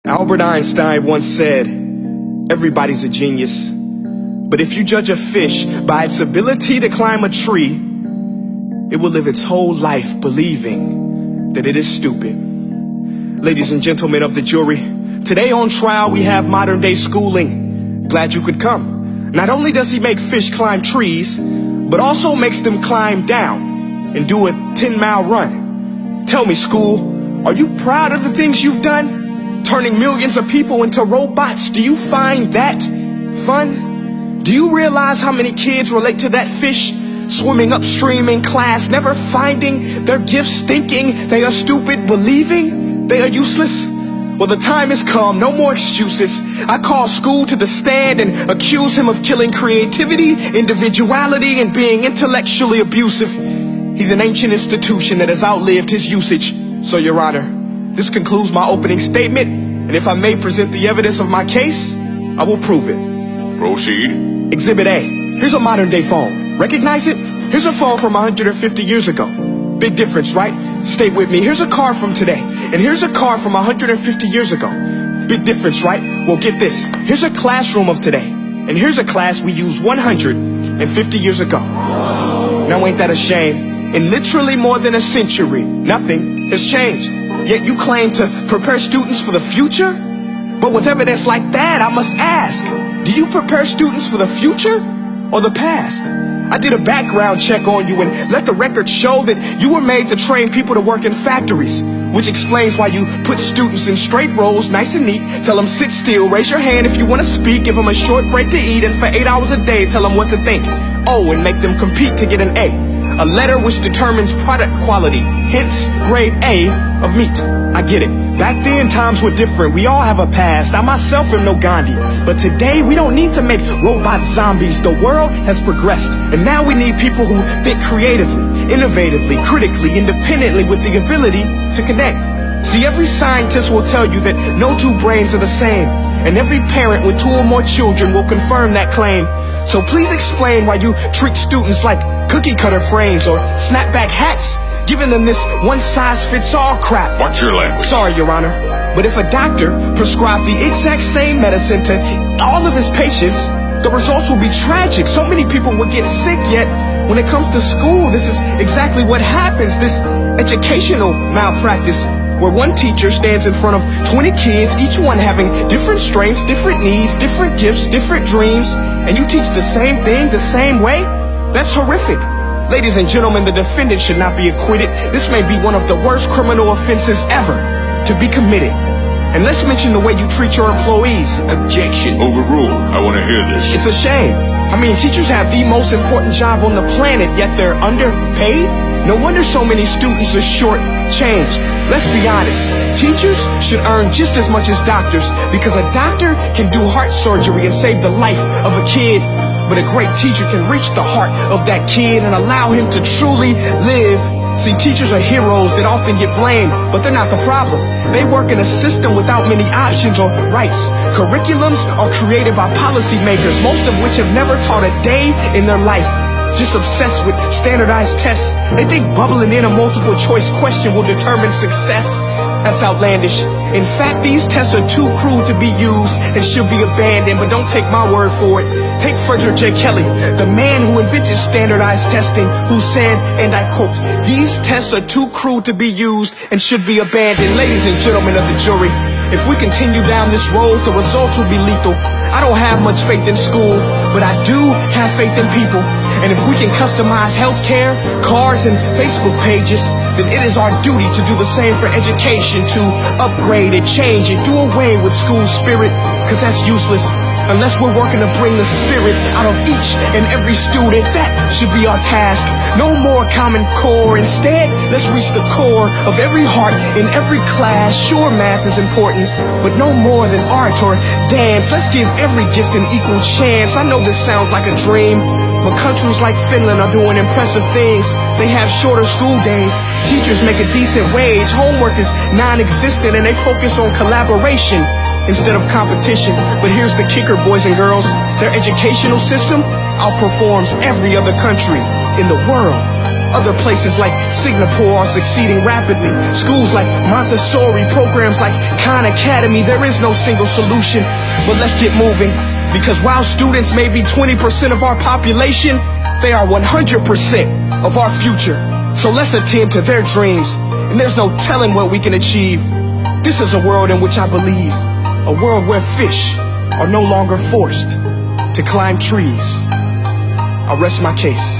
Albert Einstein once said, everybody's a genius, but if you judge a fish by its ability to climb a tree, it will live its whole life believing that it is stupid. Ladies and gentlemen of the jury, today on trial we have modern day schooling. Glad you could come. Not only does he make fish climb trees, but also makes them climb down and do a 10-mile run. Tell me, school, are you proud of the things you've done? Turning millions of people into robots, do you find that fun? Do you realize how many kids relate to that fish swimming upstream in class, never finding their gifts, thinking they are stupid, believing they are useless? Well, the time has come, no more excuses. I call school to the stand and accuse him of killing creativity, individuality, and being intellectually abusive. He's an ancient institution that has outlived his usage. So, Your Honor, this concludes my opening statement, and if I may present the evidence of my case, I will prove it. Proceed. Exhibit A. Here's a modern day phone. Recognize it? Here's a phone from 150 years ago. Big difference, right? Stay with me. Here's a car from today, and here's a car from 150 years ago. Big difference, right? Well, get this. Here's a classroom of today, and here's a class we used 150 years ago. Now ain't that a shame? In literally more than a century, nothing has changed. Yet you claim to prepare students for the future? But with evidence like that, I must ask, do you prepare students for the future or the past? I did a background check on you and let the record show that you were made to train people to work in factories, which explains why you put students in straight rows, nice and neat, tell them sit still, raise your hand if you want to speak, give them a short break to eat, and for 8 hours a day tell them what to think. Oh, and make them compete to get an A letter which determines product quality, hence grade A of meat. I get it. Back then, times were different. We all have a past. I myself am no Gandhi. But today, we don't need to make robot zombies. The world has progressed. And now we need people who think creatively, innovatively, critically, independently, with the ability to connect. See, every scientist will tell you that no two brains are the same. And every parent with 2 or more children will confirm that claim. So please explain why you treat students like cookie cutter frames or snapback hats, giving them this one-size-fits-all crap. Watch your language. Sorry, Your Honor, but if a doctor prescribed the exact same medicine to all of his patients, the results will be tragic. So many people will get sick, yet when it comes to school, this is exactly what happens. This educational malpractice, where one teacher stands in front of 20 kids, each one having different strengths, different needs, different gifts, different dreams, and you teach the same thing the same way? That's horrific. Ladies and gentlemen, the defendant should not be acquitted. This may be one of the worst criminal offenses ever to be committed. And let's mention the way you treat your employees. Objection. Overruled. I want to hear this. It's a shame. I mean, teachers have the most important job on the planet, yet they're underpaid? No wonder so many students are short-changed. Let's be honest. Teachers should earn just as much as doctors, because a doctor can do heart surgery and save the life of a kid. But a great teacher can reach the heart of that kid and allow him to truly live. See, teachers are heroes that often get blamed, but they're not the problem. They work in a system without many options or rights. Curriculums are created by policymakers, most of which have never taught a day in their life. Just obsessed with standardized tests. They think bubbling in a multiple choice question will determine success. That's outlandish. In fact, these tests are too crude to be used and should be abandoned, but don't take my word for it. Take Frederick J. Kelly, the man who invented standardized testing, who said, and I quote, "These tests are too crude to be used and should be abandoned." Ladies and gentlemen of the jury, if we continue down this road, the results will be lethal. I don't have much faith in school, but I do have faith in people. And if we can customize healthcare, cars, and Facebook pages, then it is our duty to do the same for education, to upgrade it, change it, do away with school spirit, because that's useless. Unless we're working to bring the spirit out of each and every student, that should be our task. No more Common Core. Instead, let's reach the core of every heart in every class. Sure, math is important, but no more than art or dance. Let's give every gift an equal chance. I know this sounds like a dream, but countries like Finland are doing impressive things. They have shorter school days. Teachers make a decent wage. Homework is non-existent, and they focus on collaboration instead of competition. But here's the kicker, boys and girls. Their educational system outperforms every other country in the world. Other places like Singapore are succeeding rapidly. Schools like Montessori, programs like Khan Academy, there is no single solution. But let's get moving, because while students may be 20% of our population, they are 100% of our future. So let's attend to their dreams, and there's no telling what we can achieve. This is a world in which I believe, a world where fish are no longer forced to climb trees. I rest my case.